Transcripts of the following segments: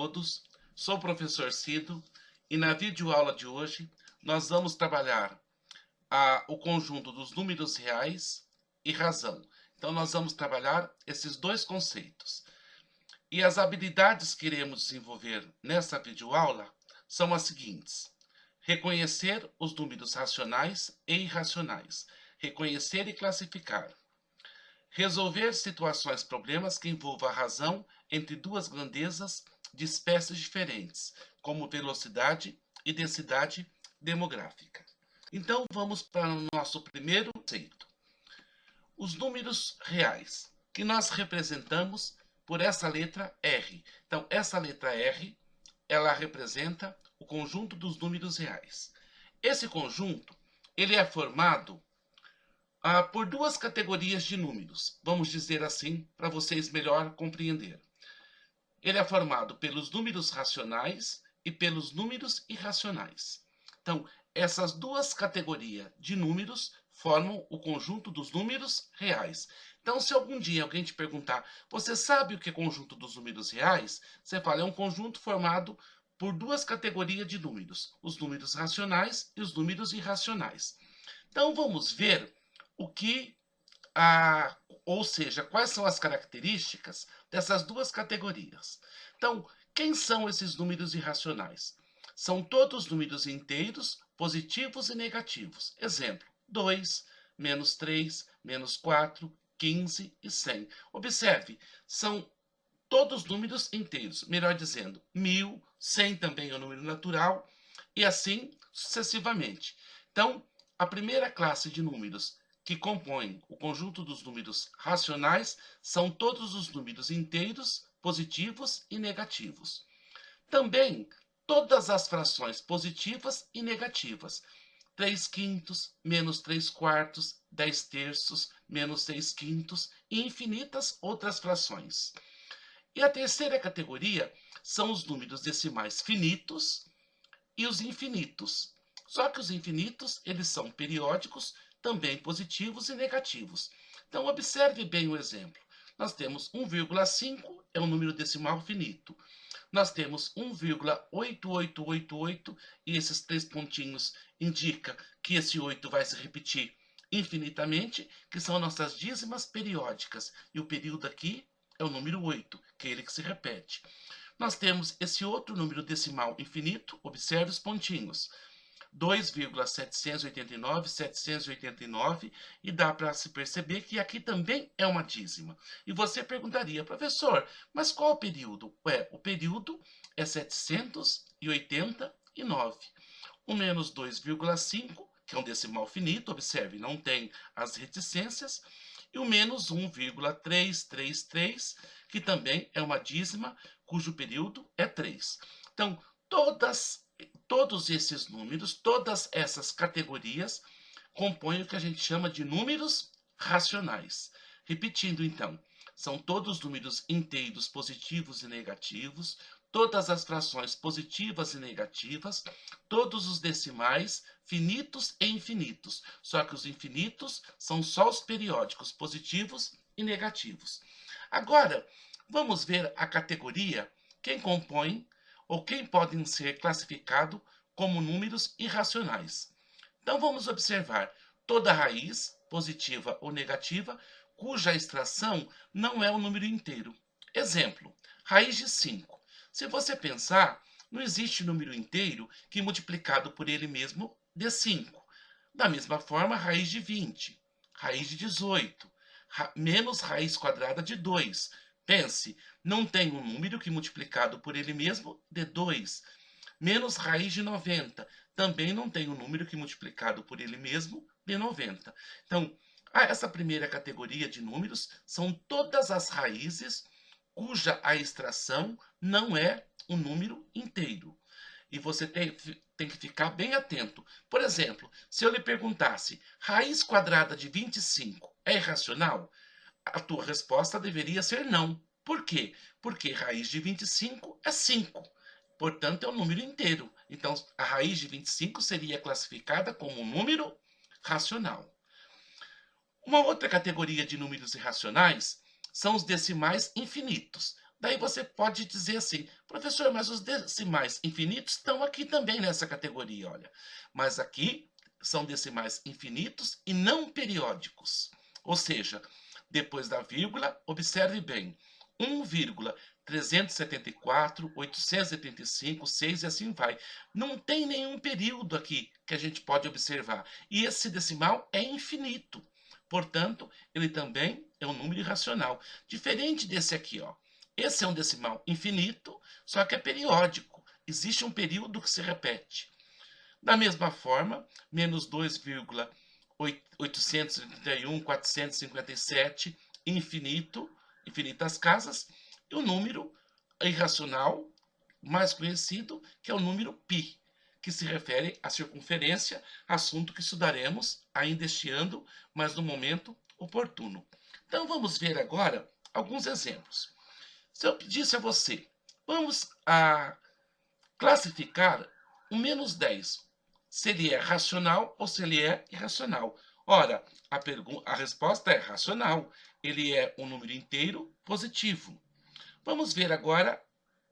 todos, sou o professor Cido e na videoaula de hoje nós vamos trabalhar o conjunto dos números reais e razão. Então nós vamos trabalhar esses dois conceitos. E as habilidades que iremos desenvolver nessa videoaula são as seguintes: reconhecer os números racionais e irracionais, reconhecer e classificar, resolver situações, problemas que envolvam a razão entre duas grandezas de espécies diferentes, como velocidade e densidade demográfica. Então vamos para o nosso primeiro conceito. Os números reais, que nós representamos por essa letra R. Então essa letra R, ela representa o conjunto dos números reais. Esse conjunto, ele é formado por duas categorias de números, vamos dizer assim, para vocês melhor compreender. Ele é formado pelos números racionais e pelos números irracionais. Então, essas duas categorias de números formam o conjunto dos números reais. Então, se algum dia alguém te perguntar, você sabe o que é conjunto dos números reais? Você fala, é um conjunto formado por duas categorias de números, os números racionais e os números irracionais. Então, vamos ver o que, ou seja, quais são as características dessas duas categorias. Então, quem são esses números irracionais? São todos números inteiros, positivos e negativos. Exemplo, 2, menos 3, menos 4, 15 e 100. Observe, são todos números inteiros, melhor dizendo, 1000, 100 também é um número natural, e assim sucessivamente. Então, a primeira classe de números que compõem o conjunto dos números racionais são todos os números inteiros, positivos e negativos. Também todas as frações positivas e negativas. 3 quintos, menos 3 quartos, 10 terços, menos 6 quintos e infinitas outras frações. E a terceira categoria são os números decimais finitos e os infinitos. Só que os infinitos, eles são periódicos, também positivos e negativos. Então, observe bem o exemplo. Nós temos 1,5 é um número decimal finito. Nós temos 1,8888 e esses três pontinhos indicam que esse 8 vai se repetir infinitamente, que são nossas dízimas periódicas. E o período aqui é o número 8, que é ele que se repete. Nós temos esse outro número decimal infinito, observe os pontinhos. 2,789, 789, e dá para se perceber que aqui também é uma dízima. E você perguntaria, professor, mas qual o período? O período é 789. O menos 2,5, que é um decimal finito, observe, não tem as reticências, e o menos 1,333, que também é uma dízima, cujo período é 3. Então, todos esses números, todas essas categorias, compõem o que a gente chama de números racionais. Repetindo, então, são todos números inteiros positivos e negativos, todas as frações positivas e negativas, todos os decimais finitos e infinitos. Só que os infinitos são só os periódicos positivos e negativos. Agora, vamos ver a categoria, quem compõe ou quem podem ser classificados como números irracionais. Então vamos observar toda raiz, positiva ou negativa, cuja extração não é um número inteiro. Exemplo, raiz de 5. Se você pensar, não existe número inteiro que multiplicado por ele mesmo dê 5. Da mesma forma, raiz de 20, raiz de 18, menos raiz quadrada de 2. Pense, não tem um número que multiplicado por ele mesmo dê 2. Menos raiz de 90. Também não tem um número que multiplicado por ele mesmo dê 90. Então, essa primeira categoria de números são todas as raízes cuja a extração não é um número inteiro. E você tem que ficar bem atento. Por exemplo, se eu lhe perguntasse, raiz quadrada de 25 é irracional? A tua resposta deveria ser não. Por quê? Porque raiz de 25 é 5. Portanto, é um número inteiro. Então, a raiz de 25 seria classificada como um número racional. Uma outra categoria de números irracionais são os decimais infinitos. Daí você pode dizer assim, Professor, mas os decimais infinitos estão aqui também nessa categoria, olha. Mas aqui são decimais infinitos e não periódicos. Ou seja, depois da vírgula, observe bem, 1,374, 885, 6 e assim vai. Não tem nenhum período aqui que a gente pode observar. E esse decimal é infinito. Portanto, ele também é um número irracional. Diferente desse aqui, ó. Esse é um decimal infinito, só que é periódico. Existe um período que se repete. Da mesma forma, menos 2,831, 457, infinito, infinitas casas, e o número irracional mais conhecido, que é o número π, que se refere à circunferência, assunto que estudaremos ainda este ano, mas no momento oportuno. Então vamos ver agora alguns exemplos. Se eu pedisse a você, vamos classificar o menos 10, se ele é racional ou se ele é irracional. Ora, a resposta é racional. Ele é um número inteiro positivo. Vamos ver agora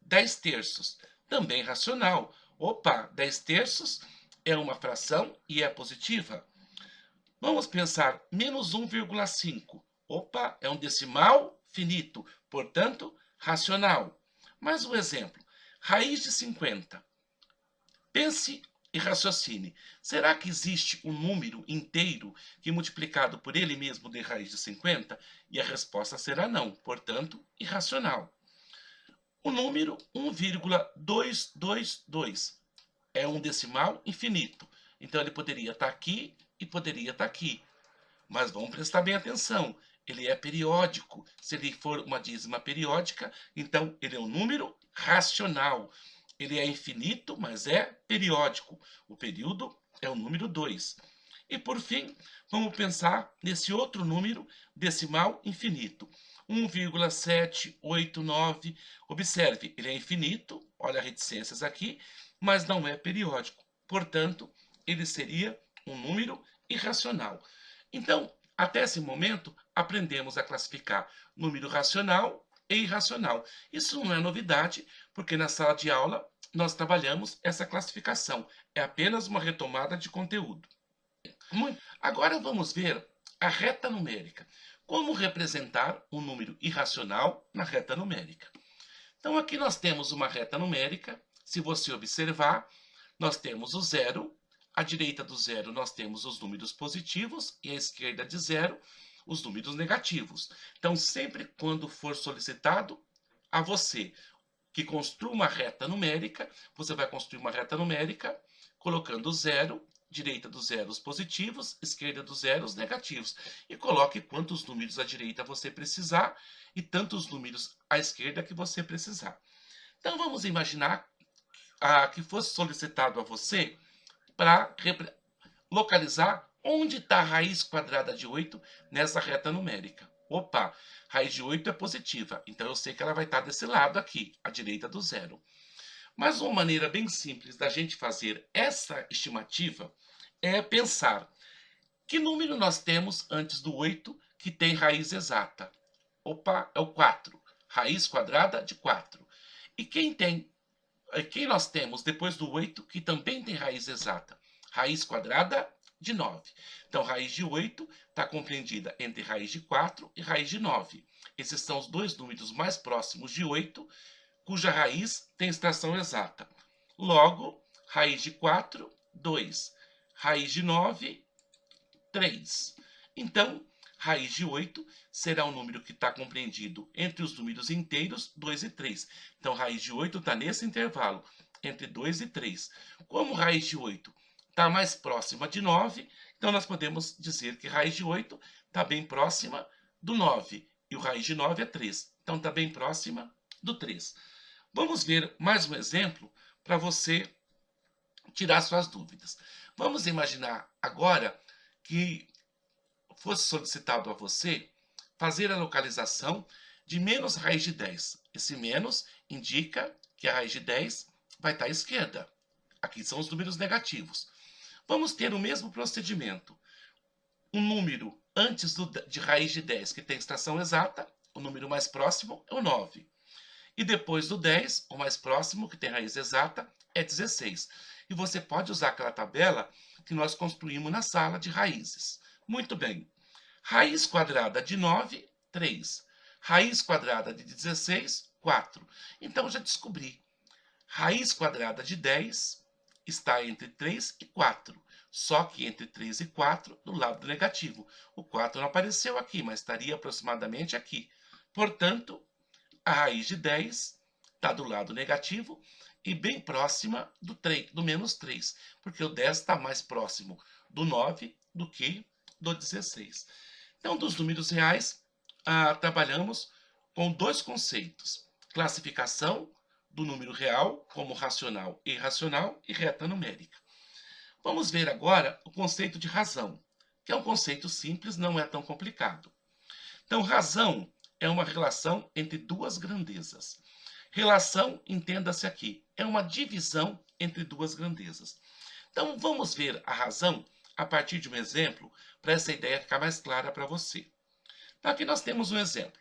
10 terços, também racional. Opa, 10 terços é uma fração e é positiva. Vamos pensar menos 1,5. Opa, é um decimal finito, portanto, racional. Mais um exemplo, raiz de 50. Pense e raciocine. Será que existe um número inteiro que multiplicado por ele mesmo dê raiz de 50? E a resposta será não, portanto, irracional. O número 1,222 é um decimal infinito. Então ele poderia estar aqui e poderia estar aqui. Mas vamos prestar bem atenção. Ele é periódico. Se ele for uma dízima periódica, então ele é um número racional. Ele é infinito, mas é periódico. O período é o número 2. E por fim, vamos pensar nesse outro número decimal infinito. 1,789. Observe, ele é infinito, olha as reticências aqui, mas não é periódico. Portanto, ele seria um número irracional. Então, até esse momento, aprendemos a classificar número racional e irracional. Isso não é novidade, porque na sala de aula nós trabalhamos essa classificação. É apenas uma retomada de conteúdo. Agora vamos ver a reta numérica. Como representar um número irracional na reta numérica? Então aqui nós temos uma reta numérica. Se você observar, nós temos o zero. À direita do zero nós temos os números positivos e à esquerda de zero os números negativos. Então sempre quando for solicitado a você que construa uma reta numérica, você vai construir uma reta numérica colocando zero, direita do zero os positivos, esquerda do zero os negativos. E coloque quantos números à direita você precisar e tantos números à esquerda que você precisar. Então vamos imaginar que fosse solicitado a você para localizar onde está a raiz quadrada de 8 nessa reta numérica. Opa, raiz de 8 é positiva, então eu sei que ela vai estar desse lado aqui, à direita do zero. Mas uma maneira bem simples da gente fazer essa estimativa é pensar que número nós temos antes do 8 que tem raiz exata. Opa, é o 4, raiz quadrada de 4. E quem nós temos depois do 8 que também tem raiz exata? Raiz quadrada de 9. Então, raiz de 8 está compreendida entre raiz de 4 e raiz de 9. Esses são os dois números mais próximos de 8, cuja raiz tem extração exata. Logo, raiz de 4, 2. Raiz de 9, 3. Então, raiz de 8 será um número que está compreendido entre os números inteiros 2 e 3. Então, raiz de 8 está nesse intervalo, entre 2 e 3. Como raiz de 8 está mais próxima de 9, então nós podemos dizer que raiz de 8 está bem próxima do 9. E o raiz de 9 é 3. Então, está bem próxima do 3. Vamos ver mais um exemplo para você tirar suas dúvidas. Vamos imaginar agora que fosse solicitado a você fazer a localização de menos raiz de 10. Esse menos indica que a raiz de 10 vai estar à esquerda. Aqui são os números negativos. Vamos ter o mesmo procedimento. Um número antes de raiz de 10 que tem extração exata, o número mais próximo é o 9. E depois do 10, o mais próximo, que tem raiz exata, é 16. E você pode usar aquela tabela que nós construímos na sala de raízes. Muito bem. Raiz quadrada de 9, 3. Raiz quadrada de 16, 4. Então, já descobri. Raiz quadrada de 10 está entre 3 e 4. Só que entre 3 e 4, do lado negativo. O 4 não apareceu aqui, mas estaria aproximadamente aqui. Portanto, a raiz de 10 está do lado negativo e bem próxima do menos 3, porque o 10 está mais próximo do 9 do que do 16. Então, dos números reais, trabalhamos com dois conceitos: classificação do número real como racional e irracional e reta numérica. Vamos ver agora o conceito de razão, que é um conceito simples, não é tão complicado. Então, razão é uma relação entre duas grandezas. Relação, entenda-se aqui, é uma divisão entre duas grandezas. Então, vamos ver a razão a partir de um exemplo, para essa ideia ficar mais clara para você. Então, aqui nós temos um exemplo.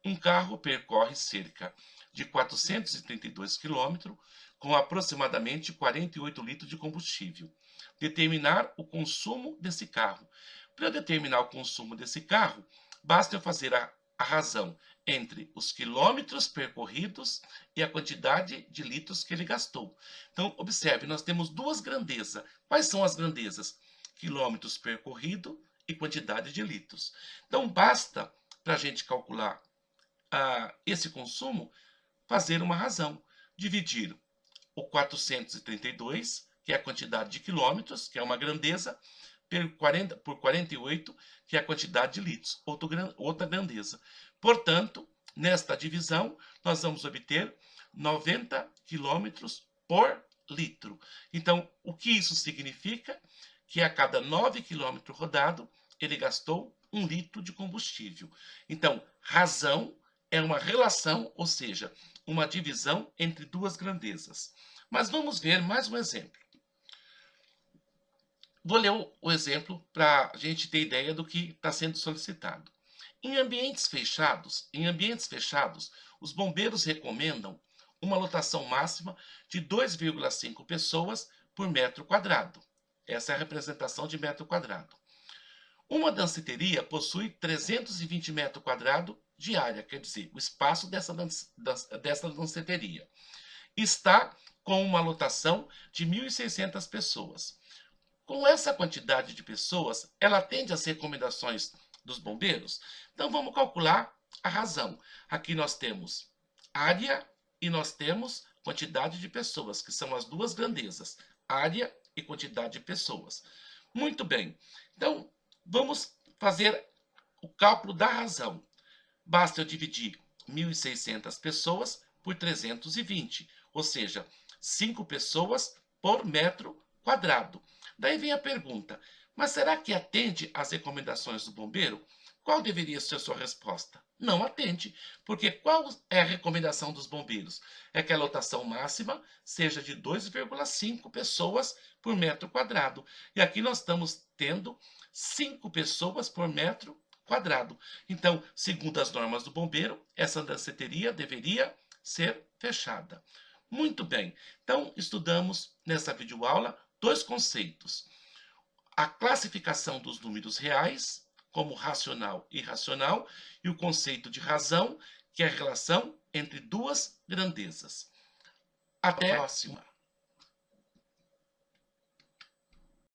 Um carro percorre cerca de 432 km com aproximadamente 48 litros de combustível. Determinar o consumo desse carro. Para eu determinar o consumo desse carro, basta eu fazer a razão entre os quilômetros percorridos e a quantidade de litros que ele gastou. Então, observe, nós temos duas grandezas. Quais são as grandezas? Quilômetros percorrido e quantidade de litros. Então, basta, para a gente calcular esse consumo, fazer uma razão. Dividir o 432, que é a quantidade de quilômetros, que é uma grandeza, por 48, que é a quantidade de litros, outra grandeza. Portanto, nesta divisão, nós vamos obter 90 quilômetros por litro. Então, o que isso significa? Que a cada 9 quilômetros rodado, ele gastou 1 litro de combustível. Então, razão é uma relação, ou seja, uma divisão entre duas grandezas. Mas vamos ver mais um exemplo. Vou ler o exemplo para a gente ter ideia do que está sendo solicitado. Em ambientes fechados, os bombeiros recomendam uma lotação máxima de 2,5 pessoas por metro quadrado. Essa é a representação de metro quadrado. Uma danceteria possui 320 metros quadrados de área, quer dizer, o espaço dessa danceteria. Está com uma lotação de 1.600 pessoas. Com essa quantidade de pessoas, ela atende às recomendações dos bombeiros? Então, vamos calcular a razão. Aqui nós temos área e nós temos quantidade de pessoas, que são as duas grandezas, área e quantidade de pessoas. Muito bem. Então, vamos fazer o cálculo da razão. Basta eu dividir 1.600 pessoas por 320, ou seja, 5 pessoas por metro quadrado. Daí vem a pergunta, mas será que atende às recomendações do bombeiro? Qual deveria ser a sua resposta? Não atende, porque qual é a recomendação dos bombeiros? É que a lotação máxima seja de 2,5 pessoas por metro quadrado. E aqui nós estamos tendo 5 pessoas por metro quadrado. Então, segundo as normas do bombeiro, essa danceteria deveria ser fechada. Muito bem, então estudamos nessa videoaula dois conceitos: a classificação dos números reais, como racional e irracional, e o conceito de razão, que é a relação entre duas grandezas. Até a próxima!